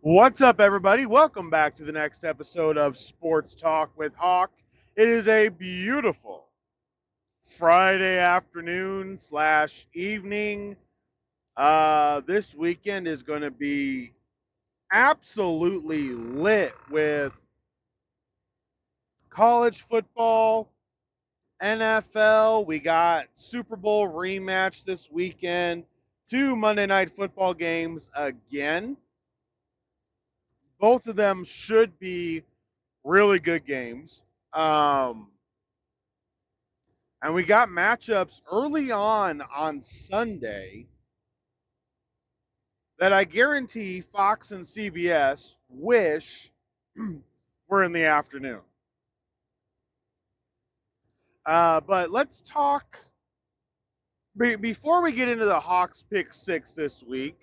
What's up, everybody? Welcome back to the next episode of Sports Talk with Hawk. It is a beautiful Friday afternoon slash evening. This weekend is going to be absolutely lit with college football, NFL. We got Super Bowl rematch this weekend, two Monday Night Football games again. Both of them should be really good games. Um, and we got matchups early on Sunday that I guarantee Fox and CBS wish were in the afternoon. But let's talk before we get into the Hawks pick six this week.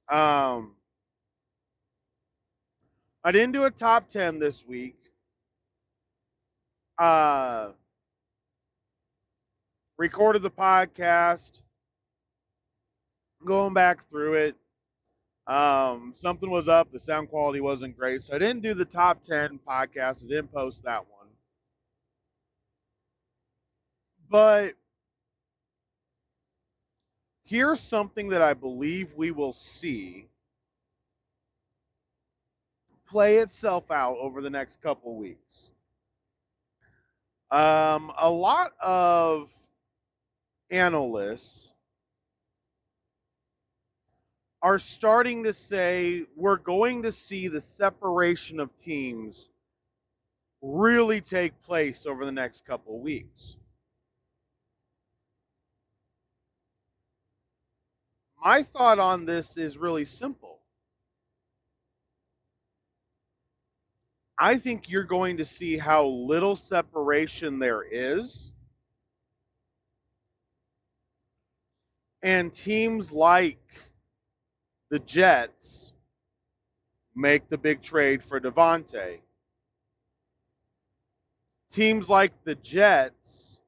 Um, I didn't do a top 10 this week. Uh, Recorded the podcast, going back through it. Something was up. The sound quality wasn't great. So I didn't do the top 10 podcast. I didn't post that one. But here's something that I believe we will see play itself out over the next couple weeks. A lot of analysts are starting to say we're going to see the separation of teams really take place over the next couple weeks. My thought on this is really simple. I think you're going to see how little separation there is. And teams like the Jets make the big trade for Devontae. Teams like the Jets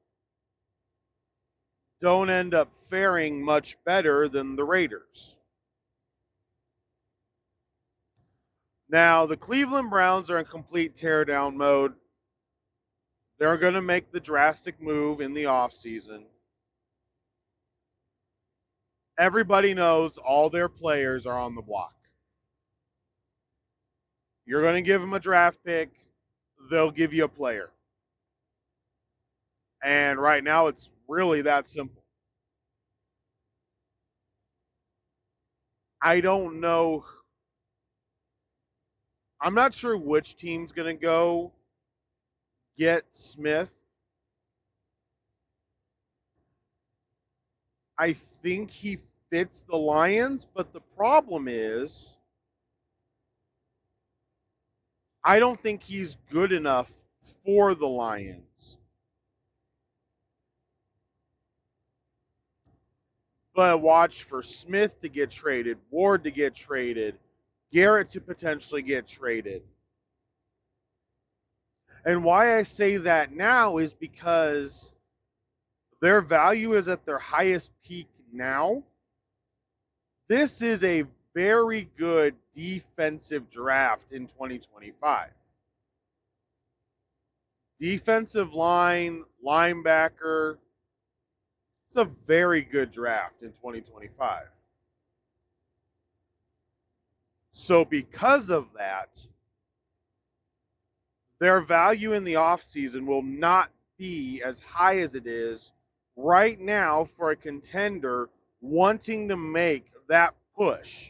don't end up faring much better than the Raiders. Now, the Cleveland Browns are in complete teardown mode. They're going to make the drastic move in the offseason. Everybody knows all their players are on the block. You're going to give them a draft pick, they'll give you a player. And right now, it's really that simple. I don't know. I'm not sure which team's going to go get Smith. I think he fits the Lions, but the problem is I don't think he's good enough for the Lions. But watch for Smith to get traded, Ward to get traded, Garrett to potentially get traded. And why I say that now is because their value is at their highest peak now. This is a very good defensive draft in 2025. Defensive line, linebacker. It's a very good draft in 2025. So because of that, their value in the offseason will not be as high as it is right now for a contender wanting to make that push.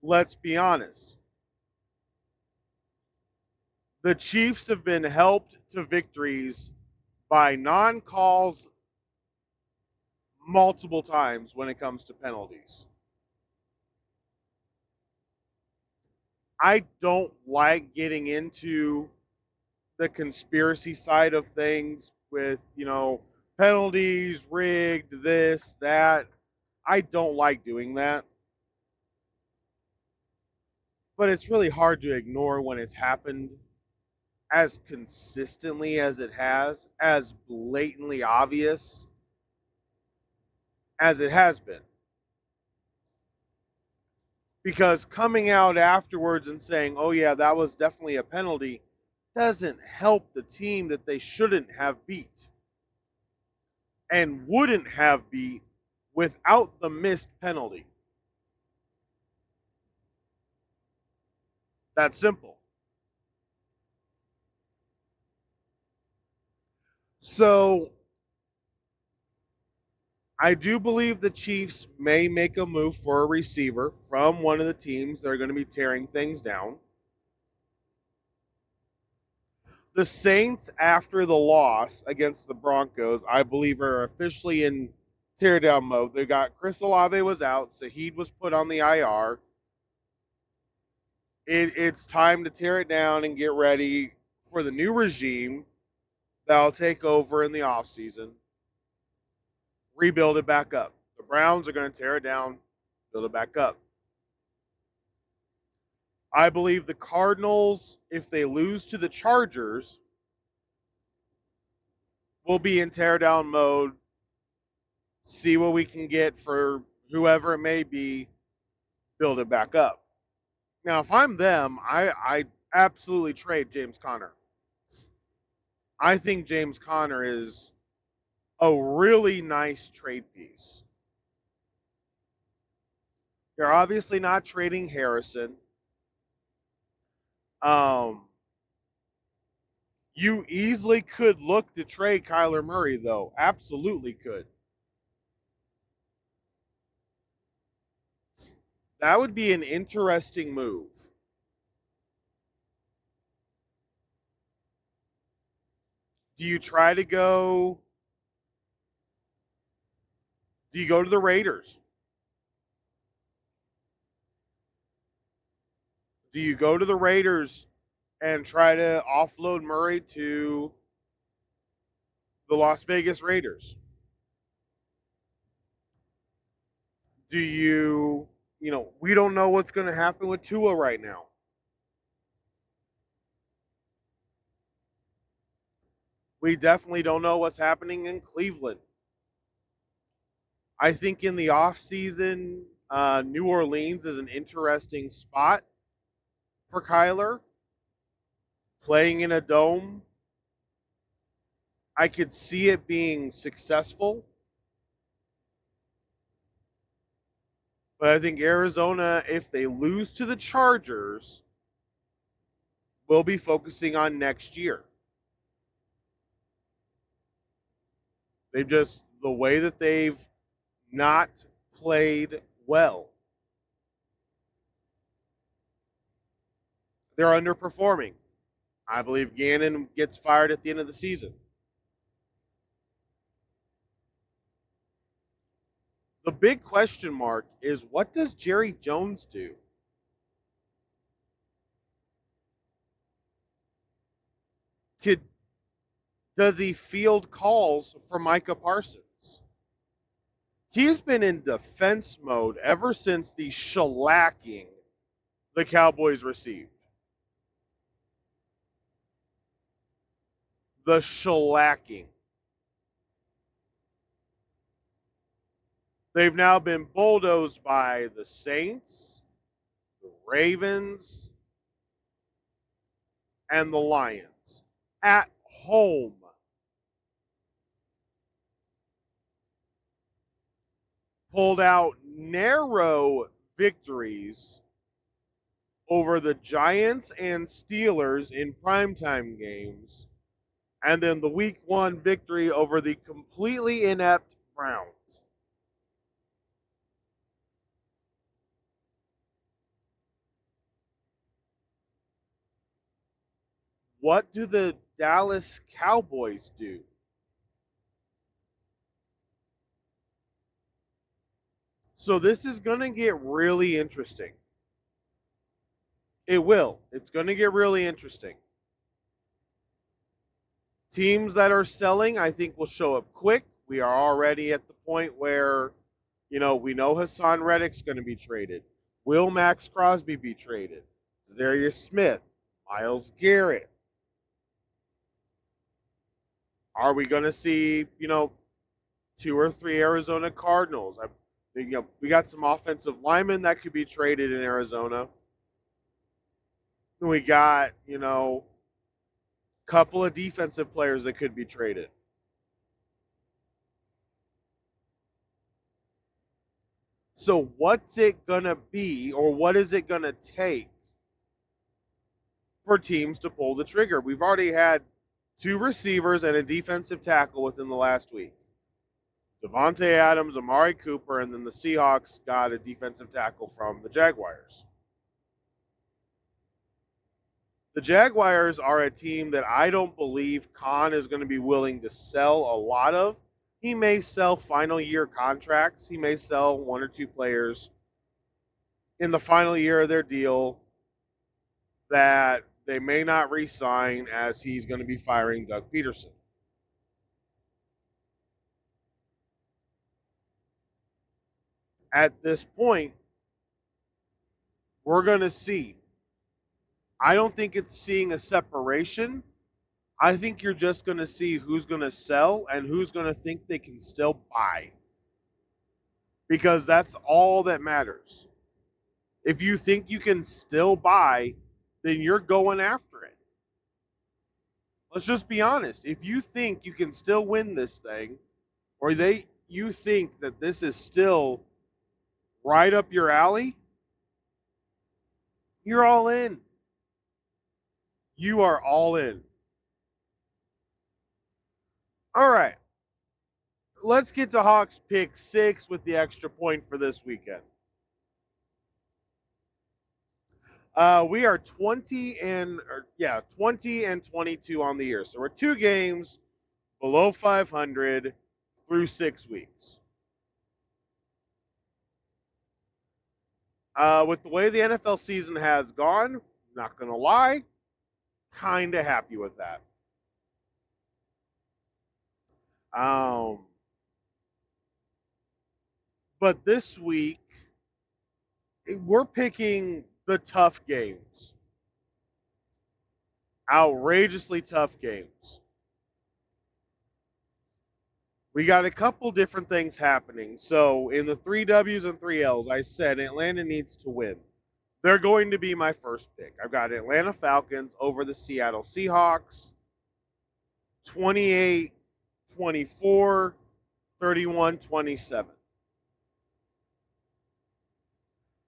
Let's be honest. The Chiefs have been helped to victories by non-calls multiple times when it comes to penalties. I don't like getting into the conspiracy side of things with, penalties, rigged, this, that. I don't like doing that. But it's really hard to ignore when it's happened as consistently as it has, as blatantly obvious as it has been. Because coming out afterwards and saying, oh, yeah, that was definitely a penalty, doesn't help the team that they shouldn't have beat and wouldn't have beat without the missed penalty. That's simple. So I do believe the Chiefs may make a move for a receiver from one of the teams that are going to be tearing things down. The Saints, after the loss against the Broncos, I believe are officially in teardown mode. They got Chris Olave was out, Saheed was put on the IR. It's time to tear it down and get ready for the new regime that'll take over in the offseason. Rebuild it back up. The Browns are going to tear it down, build it back up. I believe the Cardinals, if they lose to the Chargers, will be in tear down mode. See what we can get for whoever it may be, build it back up. Now, if I'm them, I absolutely trade James Conner. I think James Conner is a really nice trade piece. They're obviously not trading Harrison. You easily could look to trade Kyler Murray, though. Absolutely could. That would be an interesting move. Do you try to go? Do you go to the Raiders? Do you go to the Raiders and try to offload Murray to the Las Vegas Raiders? Do you, we don't know what's going to happen with Tua right now. We definitely don't know what's happening in Cleveland. I think in the offseason, New Orleans is an interesting spot for Kyler. Playing in a dome, I could see it being successful. But I think Arizona, if they lose to the Chargers, will be focusing on next year. They've just, the way that they've not played well, they're underperforming. I believe Gannon gets fired at the end of the season. The big question mark is, what does Jerry Jones do? Does he field calls for Micah Parsons? He's been in defense mode ever since the shellacking the Cowboys received. The shellacking. They've now been bulldozed by the Saints, the Ravens, and the Lions at home. Pulled out narrow victories over the Giants and Steelers in primetime games, and then the week 1 victory over the completely inept Browns. What do the Dallas Cowboys do? So this is going to get really interesting. It will. It's going to get really interesting. Teams that are selling, I think, will show up quick. We are already at the point where, we know Hassan Reddick's going to be traded. Will Max Crosby be traded? Darius Smith, Myles Garrett. Are we going to see, 2 or 3 Arizona Cardinals? We got some offensive linemen that could be traded in Arizona. We got, a couple of defensive players that could be traded. So what's it going to be, or what is it going to take for teams to pull the trigger? We've already had 2 receivers and a defensive tackle within the last week. Devontae Adams, Amari Cooper, and then the Seahawks got a defensive tackle from the Jaguars. The Jaguars are a team that I don't believe Khan is going to be willing to sell a lot of. He may sell final year contracts. He may sell 1 or 2 players in the final year of their deal that they may not re-sign, as he's going to be firing Doug Peterson. At this point, we're going to see. I don't think it's seeing a separation. I think you're just going to see who's going to sell and who's going to think they can still buy. Because that's all that matters. If you think you can still buy, then you're going after it. Let's just be honest. If you think you can still win this thing, or you think that this is still right up your alley, you're all in. You are all in. All right. Let's get to Hawks pick 6 with the extra point for this weekend. We are 20 and 22 on the year. So we're 2 games below 500 through 6 weeks. With the way the NFL season has gone, not going to lie, kind of happy with that. But this week, we're picking the tough games. Outrageously tough games. We got a couple different things happening. So in the 3 W's and 3 L's, I said Atlanta needs to win. They're going to be my first pick. I've got Atlanta Falcons over the Seattle Seahawks. 28-24, 31-27.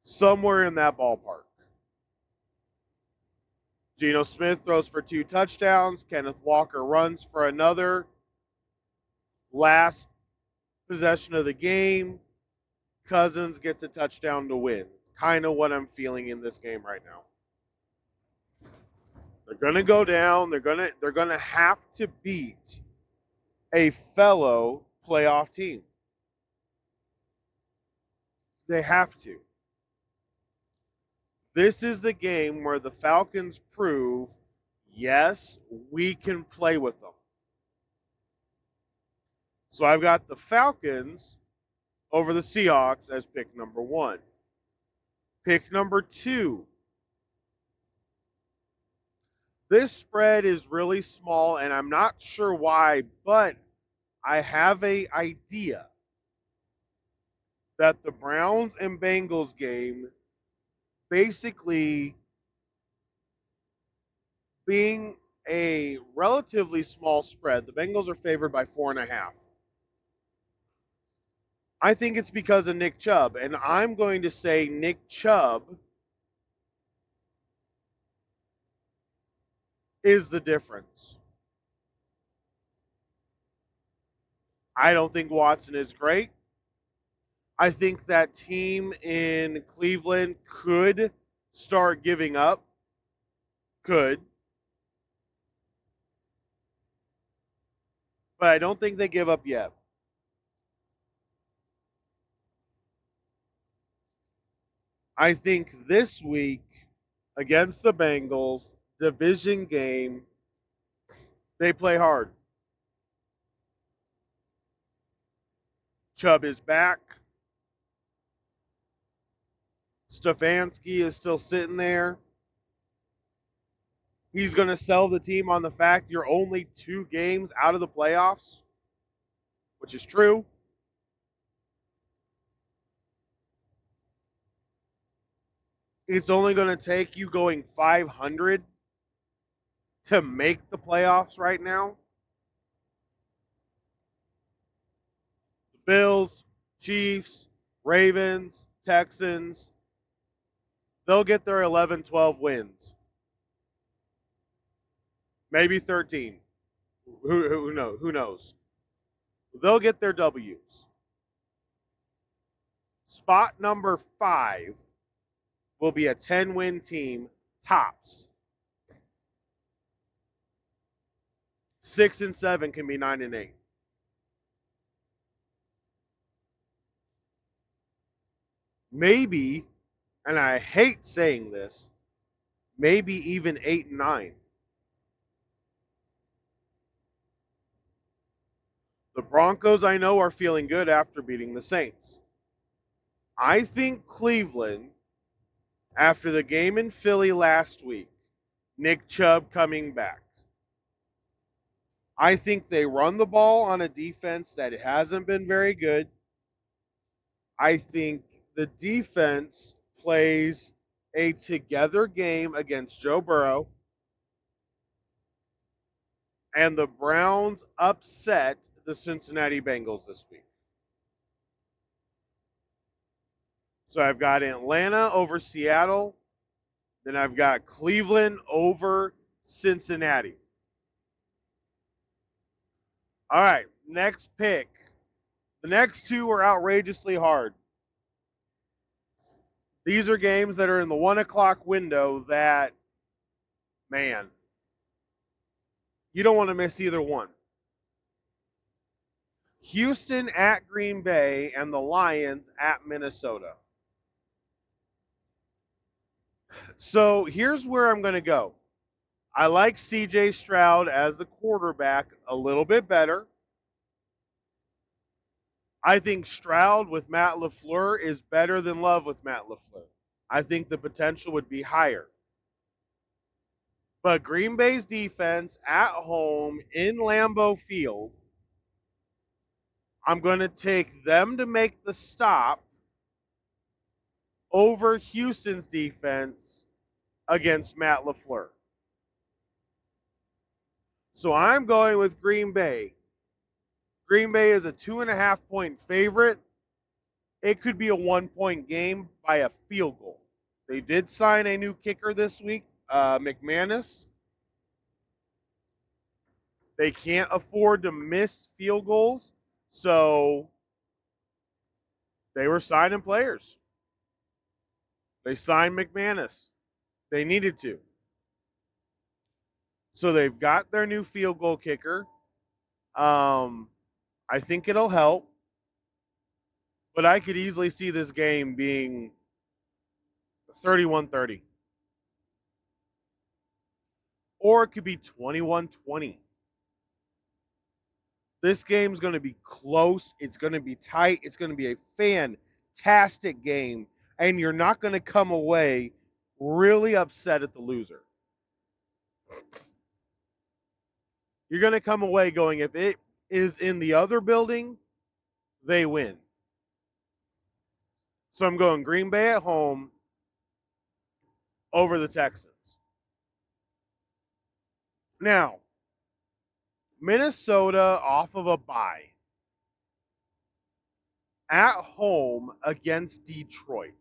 Somewhere in that ballpark. Geno Smith throws for 2 touchdowns. Kenneth Walker runs for another. Last possession of the game, Cousins gets a touchdown to win. It's kind of what I'm feeling in this game right now. They're going to go down. They're going to have to beat a fellow playoff team. They have to. This is the game where the Falcons prove, yes, we can play with them. So I've got the Falcons over the Seahawks as pick number 1. Pick number 2. This spread is really small, and I'm not sure why, but I have an idea that the Browns and Bengals game, basically being a relatively small spread, the Bengals are favored by 4.5. I think it's because of Nick Chubb, and I'm going to say Nick Chubb is the difference. I don't think Watson is great. I think that team in Cleveland could start giving up. Could. But I don't think they give up yet. I think this week against the Bengals, division game, they play hard. Chubb is back. Stefanski is still sitting there. He's going to sell the team on the fact you're only 2 games out of the playoffs, which is true. it's only going to take you going 500 to make the playoffs right now. The Bills, Chiefs, Ravens, Texans, they'll get their 11, 12 wins. Maybe 13. Who knows? Who knows? They'll get their W's. Spot number 5 will be a 10-win team, tops. 6 and 7 can be 9 and 8. Maybe, and I hate saying this, maybe even 8 and 9. The Broncos, I know, are feeling good after beating the Saints. I think Cleveland, after the game in Philly last week, Nick Chubb coming back, I think they run the ball on a defense that hasn't been very good. I think the defense plays a together game against Joe Burrow, and the Browns upset the Cincinnati Bengals this week. So I've got Atlanta over Seattle, then I've got Cleveland over Cincinnati. All right, next pick. The next two are outrageously hard. These are games that are in the 1 o'clock window that, man, you don't want to miss either one. Houston at Green Bay and the Lions at Minnesota. So here's where I'm going to go. I like C.J. Stroud as the quarterback a little bit better. I think Stroud with Matt LaFleur is better than Love with Matt LaFleur. I think the potential would be higher. But Green Bay's defense at home in Lambeau Field, I'm going to take them to make the stop over Houston's defense against Matt LaFleur. So I'm going with Green Bay. Green Bay is a 2.5-point favorite. It could be a 1-point game by a field goal. They did sign a new kicker this week, McManus. They can't afford to miss field goals, so they were signing players. They signed McManus. They needed to. So they've got their new field goal kicker. I think it'll help. But I could easily see this game being 31-30. Or it could be 21-20. This game's going to be close. It's going to be tight. It's going to be a fantastic game. And you're not going to come away really upset at the loser. You're going to come away going, if it is in the other building, they win. So I'm going Green Bay at home over the Texans. Now, Minnesota off of a bye. At home against Detroit.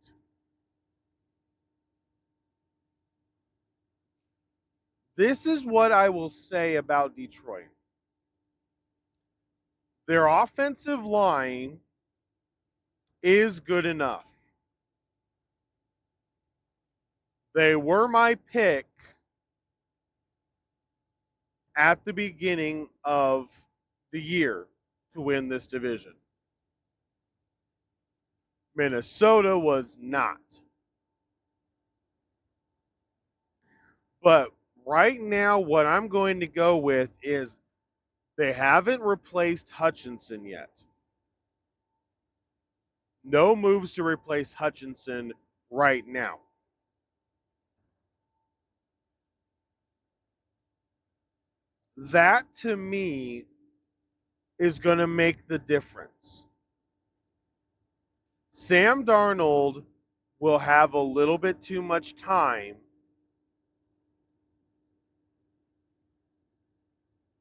This is what I will say about Detroit. Their offensive line is good enough. They were my pick at the beginning of the year to win this division. Minnesota was not. But right now, what I'm going to go with is they haven't replaced Hutchinson yet. No moves to replace Hutchinson right now. That, to me, is going to make the difference. Sam Darnold will have a little bit too much time,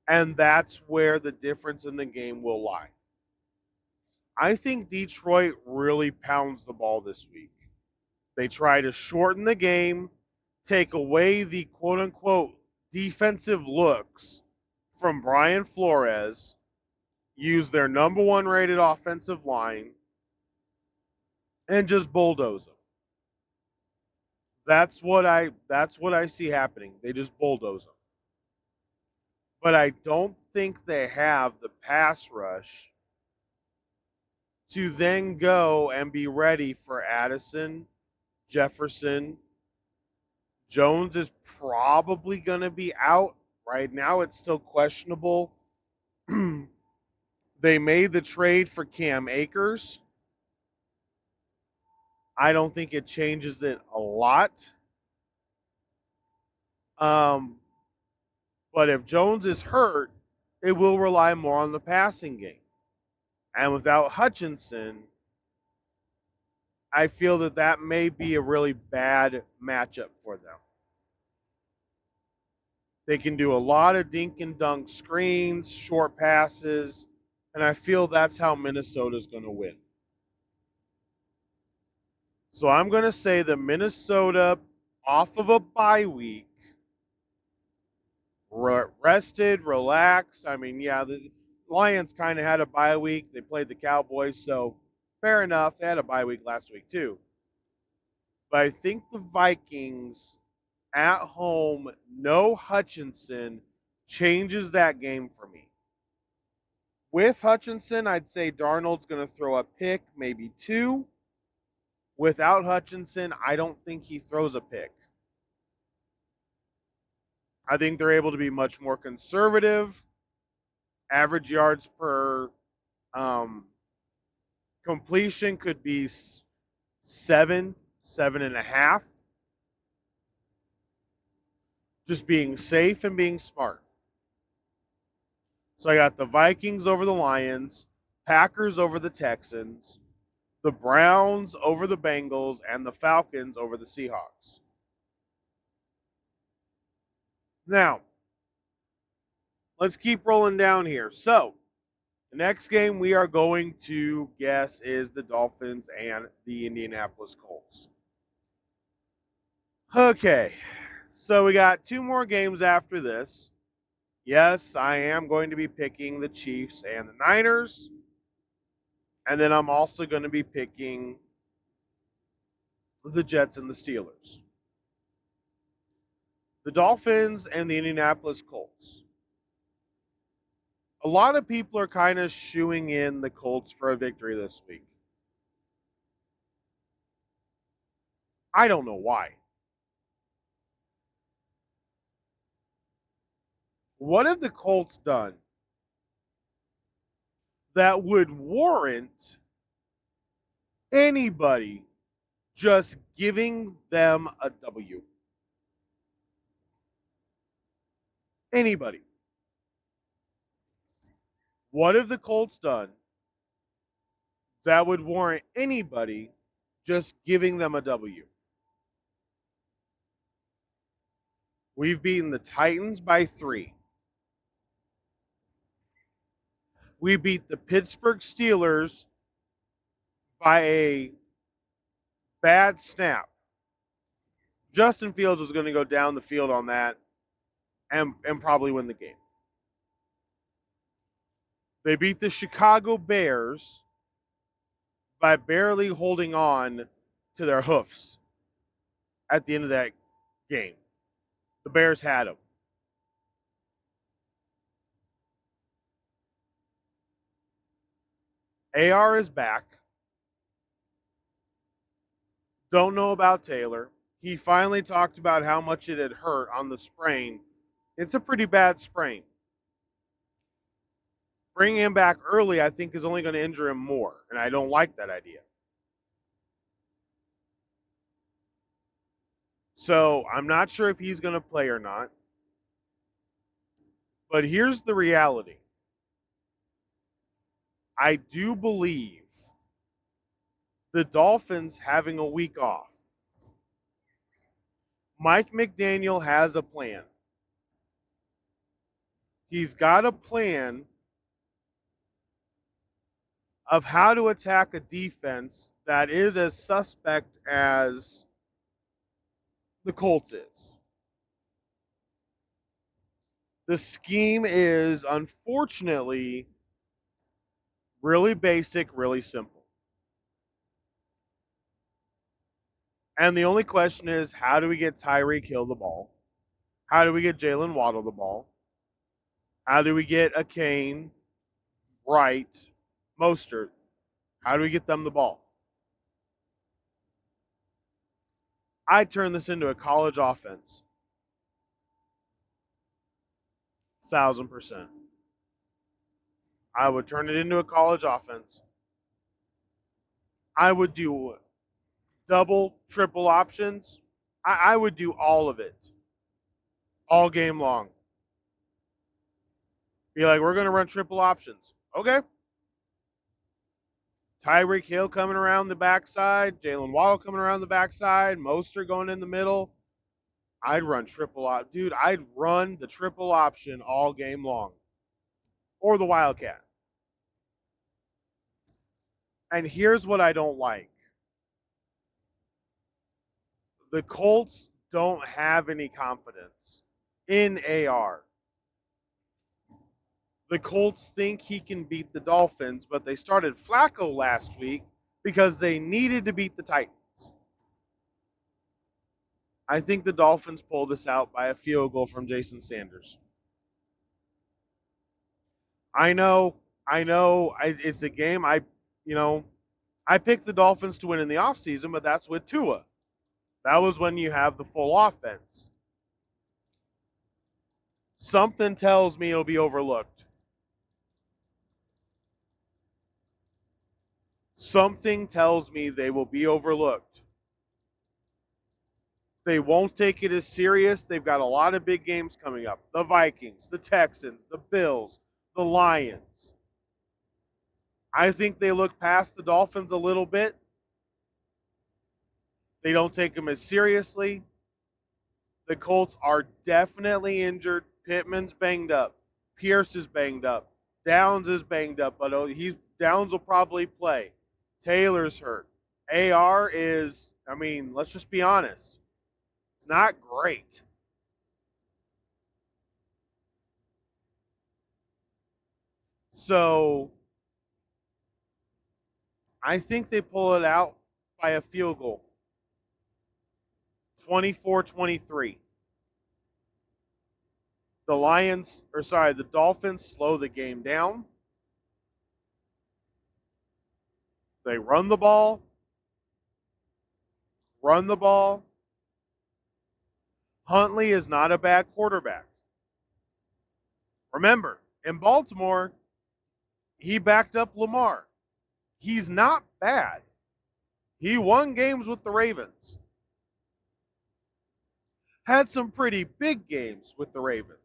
and that's where the difference in the game will lie. I think Detroit really pounds the ball this week. They try to shorten the game, take away the quote unquote defensive looks from Brian Flores, use their number one rated offensive line, and just bulldoze them. That's what I see happening. They just bulldoze them. But I don't think they have the pass rush to then go and be ready for Addison, Jefferson. Jones is probably going to be out. Right now, it's still questionable. They made the trade for Cam Akers. I don't think it changes it a lot. But if Jones is hurt, it will rely more on the passing game. And without Hutchinson, I feel that may be a really bad matchup for them. They can do a lot of dink and dunk screens, short passes, and I feel that's how Minnesota's going to win. So I'm going to say that Minnesota, off of a bye week, rested, relaxed. I mean, yeah, the Lions kind of had a bye week. They played the Cowboys, so fair enough. They had a bye week last week too. But I think the Vikings at home, no Hutchinson, changes that game for me. With Hutchinson, I'd say Darnold's going to throw a pick, maybe two. Without Hutchinson, I don't think he throws a pick. I think they're able to be much more conservative. Average yards per completion could be 7.5. Just being safe and being smart. So I got the Vikings over the Lions, Packers over the Texans, the Browns over the Bengals, and the Falcons over the Seahawks. Now, let's keep rolling down here. So, the next game we are going to guess is the Dolphins and the Indianapolis Colts. Okay, so we got two more games after this. Yes, I am going to be picking the Chiefs and the Niners. And then I'm also going to be picking the Jets and the Steelers. The Dolphins and the Indianapolis Colts. A lot of people are kind of shooing in the Colts for a victory this week. I don't know why. What have the Colts done that would warrant anybody just giving them a W? Anybody. What have the Colts done that would warrant anybody just giving them a W? We've beaten the Titans by 3. We beat the Pittsburgh Steelers by a bad snap. Justin Fields was going to go down the field on that and probably win the game. They beat the Chicago Bears by barely holding on to their hoofs at the end of that game. The Bears had them. AR is back. Don't know about Taylor. He finally talked about how much it had hurt on the sprain. It's a pretty bad sprain. Bringing him back early, I think, is only going to injure him more, and I don't like that idea. So I'm not sure if he's going to play or not. But here's the reality. I do believe the Dolphins having a week off Mike McDaniel has a plan. He's got a plan of how to attack a defense that is as suspect as the Colts is. The scheme is, unfortunately, really basic, really simple. And the only question is, how do we get Tyreek Hill the ball? How do we get Jalen Waddle the ball? How do we get a Kane, Wright, Mostert? How do we get them the ball? I'd turn this into a college offense. 1,000%. I would turn it into a college offense. I would do double, triple options. I would do all of it. All game long. Be like, we're going to run triple options. Okay. Tyreek Hill coming around the backside, Jalen Waddle coming around the backside, Mostert going in the middle. I'd run triple op. Dude, I'd run the triple option all game long. Or the Wildcat. And here's what I don't like. The Colts don't have any confidence in AR. The Colts think he can beat the Dolphins, but they started Flacco last week because they needed to beat the Titans. I think the Dolphins pull this out by a field goal from Jason Sanders. I know, it's a game. I picked the Dolphins to win in the offseason, but that's with Tua. That was when you have the full offense. Something tells me it'll be overlooked. Something tells me they will be overlooked. They won't take it as serious. They've got a lot of big games coming up. The Vikings, the Texans, the Bills, the Lions. I think they look past the Dolphins a little bit. They don't take them as seriously. The Colts are definitely injured. Pittman's banged up. Pierce is banged up. Downs is banged up, but Downs will probably play. Taylor's hurt. AR is, let's just be honest. It's not great. So I think they pull it out by a field goal. 24-23. The Dolphins slow the game down. They run the ball. Huntley is not a bad quarterback. Remember, in Baltimore, he backed up Lamar. He's not bad. He won games with the Ravens. Had some pretty big games with the Ravens.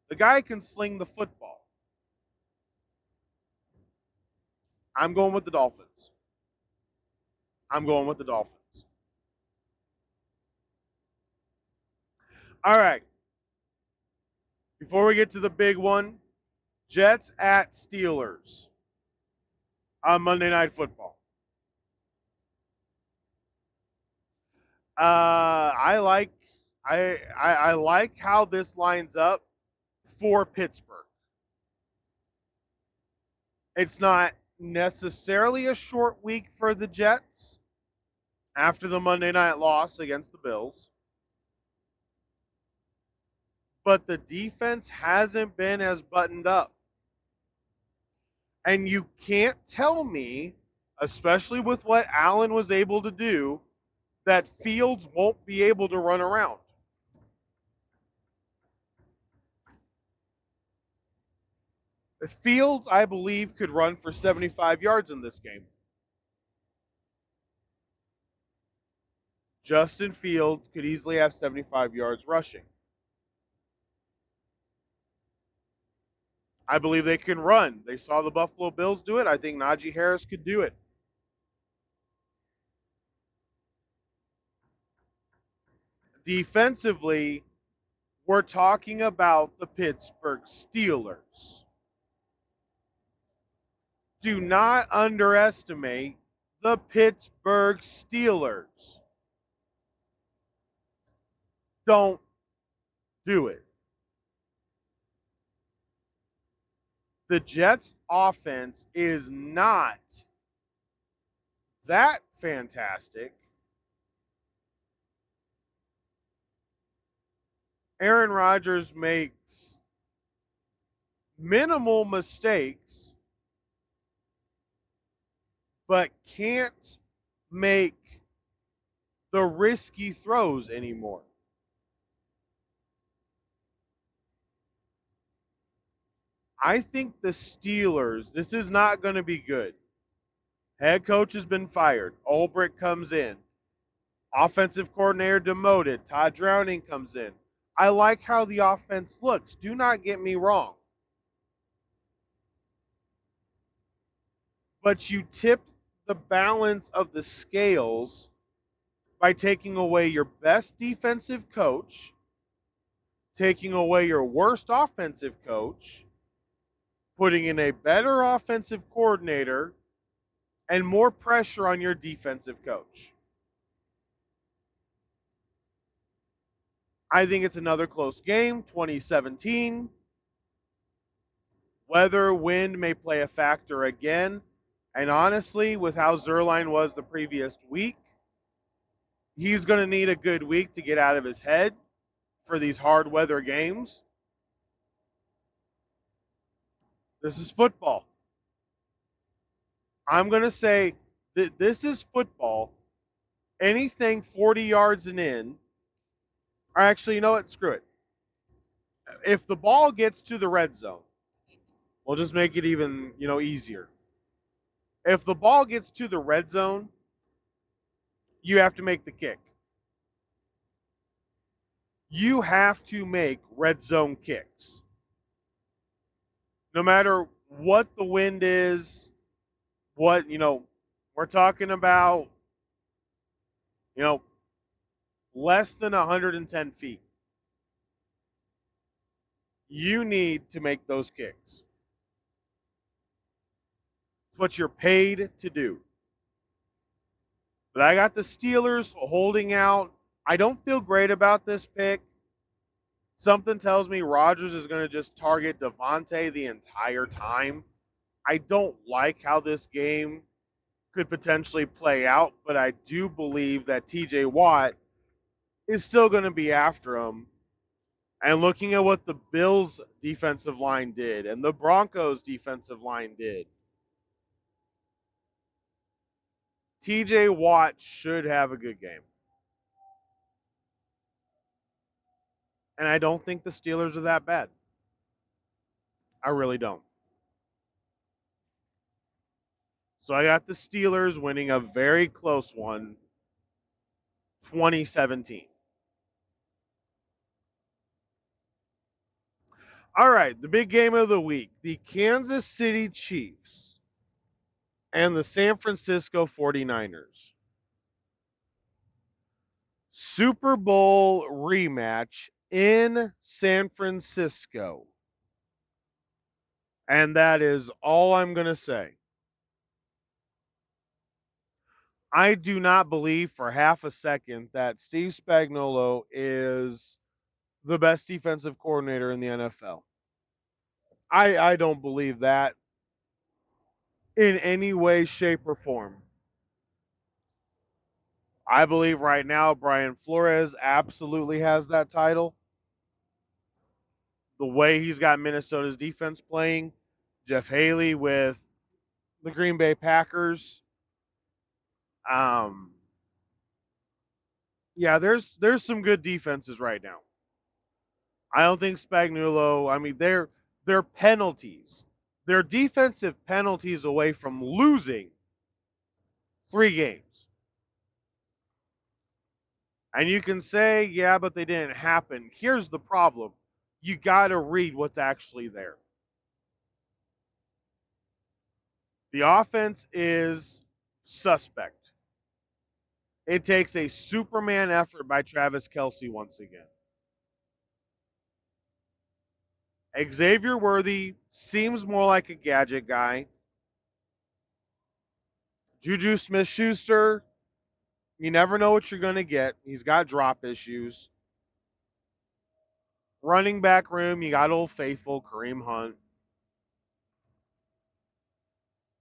The guy can sling the football. I'm going with the Dolphins. All right. Before we get to the big one, Jets at Steelers on Monday Night Football. I like how this lines up for Pittsburgh. It's not necessarily a short week for the Jets after the Monday night loss against the Bills. But the defense hasn't been as buttoned up. And you can't tell me, especially with what Allen was able to do, that Fields won't be able to run around. Fields, I believe, could run for 75 yards in this game. Justin Fields could easily have 75 yards rushing. I believe they can run. They saw the Buffalo Bills do it. I think Najee Harris could do it. Defensively, we're talking about the Pittsburgh Steelers. Do not underestimate the Pittsburgh Steelers. Don't do it. The Jets' offense is not that fantastic. Aaron Rodgers makes minimal mistakes, but can't make the risky throws anymore. I think the Steelers, this is not going to be good. Head coach has been fired. Ulbrich comes in. Offensive coordinator demoted. Todd Dravin comes in. I like how the offense looks. Do not get me wrong. But you tip the balance of the scales by taking away your best defensive coach, taking away your worst offensive coach, putting in a better offensive coordinator, and more pressure on your defensive coach. I think it's another close game, 2017. Weather, wind may play a factor again. And honestly, with how Zerline was the previous week, he's going to need a good week to get out of his head for these hard weather games. This is football. I'm going to say that this is football. Anything 40 yards and in, or actually, you know what? Screw it. If the ball gets to the red zone, we'll just make it even, easier. If the ball gets to the red zone, you have to make the kick. You have to make red zone kicks. No matter what the wind is, we're talking about, less than 110 feet. You need to make those kicks. It's what you're paid to do. But I got the Steelers holding out. I don't feel great about this pick. Something tells me Rodgers is going to just target Devontae the entire time. I don't like how this game could potentially play out, but I do believe that TJ Watt is still going to be after him. And looking at what the Bills' defensive line did and the Broncos' defensive line did, TJ Watt should have a good game. And I don't think the Steelers are that bad. I really don't. So I got the Steelers winning a very close one, 2017. All right, the big game of the week, the Kansas City Chiefs and the San Francisco 49ers. Super Bowl rematch in San Francisco. And that is all I'm going to say. I do not believe for half a second that Steve Spagnuolo is the best defensive coordinator in the NFL. I don't believe that in any way, shape, or form. I believe right now Brian Flores absolutely has that title. The way he's got Minnesota's defense playing, Jeff Haley with the Green Bay Packers. Yeah, there's some good defenses right now. I don't think Spagnuolo, they're penalties. They're defensive penalties away from losing 3 games. And you can say, yeah, but they didn't happen. Here's the problem. You got to read what's actually there. The offense is suspect. It takes a Superman effort by Travis Kelce once again. Xavier Worthy seems more like a gadget guy. Juju Smith-Schuster, you never know what you're going to get. He's got drop issues. Running back room, you got Old Faithful, Kareem Hunt.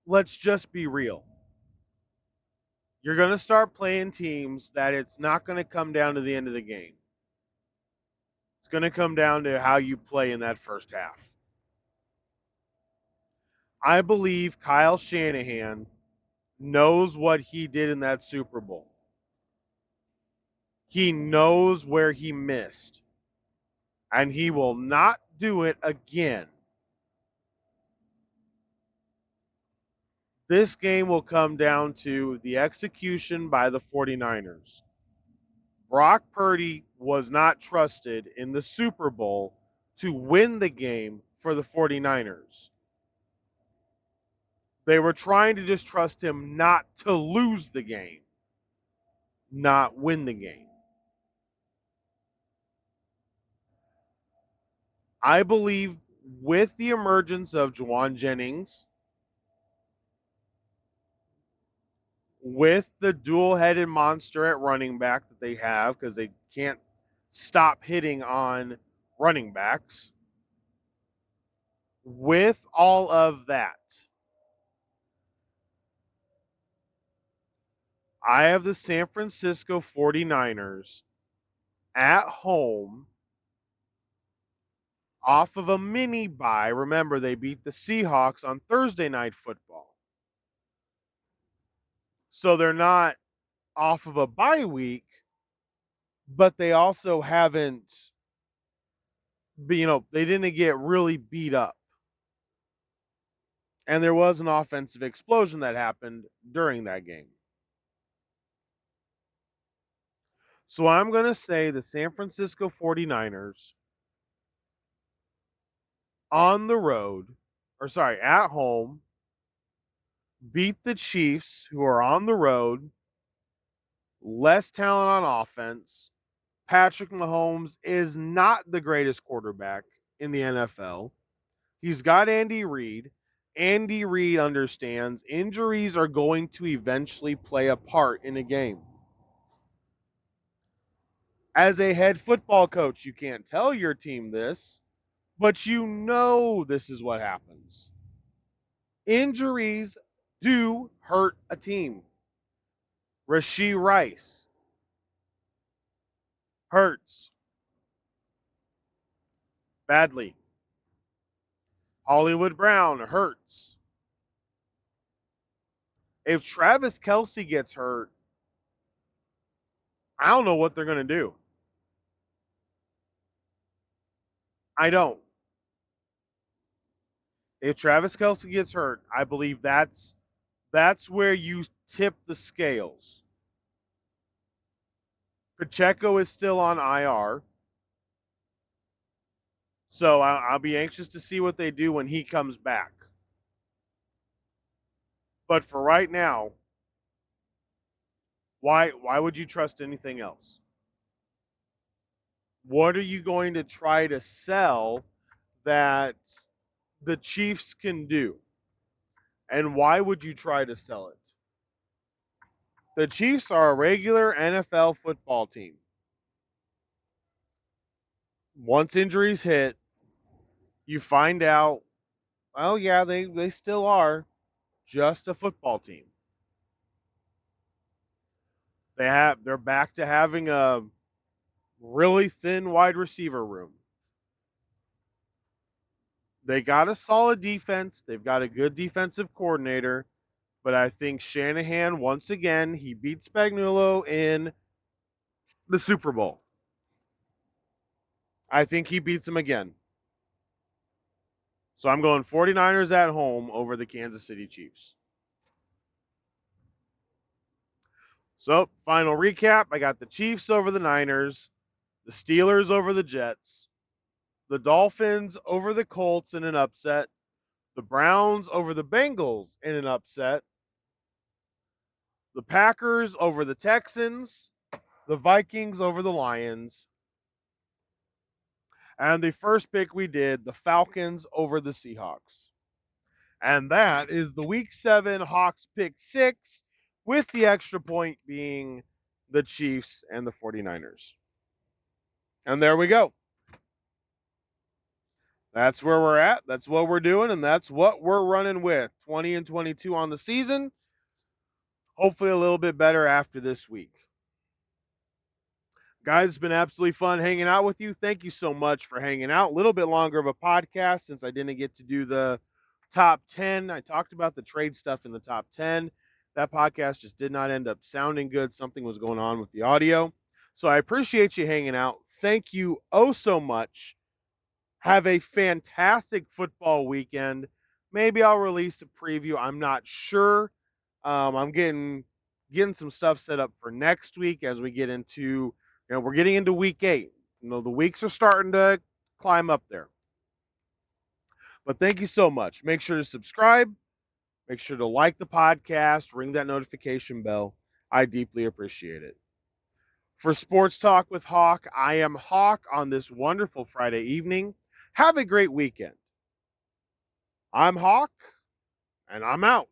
Let's just be real. You're going to start playing teams that it's not going to come down to the end of the game. It's going to come down to how you play in that first half. I believe Kyle Shanahan knows what he did in that Super Bowl. He knows where he missed. And he will not do it again. This game will come down to the execution by the 49ers. Brock Purdy was not trusted in the Super Bowl to win the game for the 49ers. They were trying to just trust him not to lose the game, not win the game. I believe with the emergence of Juwan Jennings, with the dual-headed monster at running back that they have, because they can't stop hitting on running backs, with all of that, I have the San Francisco 49ers at home off of a mini bye. Remember, they beat the Seahawks on Thursday Night Football. So they're not off of a bye week, but they also haven't, they didn't get really beat up. And there was an offensive explosion that happened during that game. So I'm going to say the San Francisco 49ers at home, beat the Chiefs, who are on the road, less talent on offense. Patrick Mahomes is not the greatest quarterback in the NFL. He's got Andy Reid. Andy Reid understands injuries are going to eventually play a part in a game. As a head football coach, you can't tell your team this, but you know this is what happens. Injuries do hurt a team. Rashee Rice hurts badly. Hollywood Brown hurts. If Travis Kelce gets hurt, I don't know what they're going to do. I don't. If Travis Kelce gets hurt, I believe that's where you tip the scales. Pacheco is still on IR. So I'll be anxious to see what they do when he comes back. But for right now, why would you trust anything else? What are you going to try to sell that the Chiefs can do? And why would you try to sell it? The Chiefs are a regular NFL football team. Once injuries hit, you find out, well, yeah, they still are just a football team. They're back to having a really thin wide receiver room. They got a solid defense. They've got a good defensive coordinator. But I think Shanahan, once again, he beat Spagnuolo in the Super Bowl. I think he beats him again. So I'm going 49ers at home over the Kansas City Chiefs. So, final recap. I got the Chiefs over the Niners, the Steelers over the Jets, the Dolphins over the Colts in an upset, the Browns over the Bengals in an upset, the Packers over the Texans, the Vikings over the Lions, and the first pick we did, the Falcons over the Seahawks. And that is the Week 7 Hawks pick 6, with the extra point being the Chiefs and the 49ers. And there we go. That's where we're at. That's what we're doing, and that's what we're running with. 20 and 22 on the season. Hopefully a little bit better after this week. Guys, it's been absolutely fun hanging out with you. Thank you so much for hanging out. A little bit longer of a podcast since I didn't get to do the top 10. I talked about the trade stuff in the top 10. That podcast just did not end up sounding good. Something was going on with the audio. So I appreciate you hanging out. Thank you oh so much. Have a fantastic football weekend. Maybe I'll release a preview. I'm not sure. I'm getting some stuff set up for next week as we get into, we're getting into week 8. The weeks are starting to climb up there. But thank you so much. Make sure to subscribe. Make sure to like the podcast. Ring that notification bell. I deeply appreciate it. For Sports Talk with Hawk, I am Hawk on this wonderful Friday evening. Have a great weekend. I'm Hawk, and I'm out.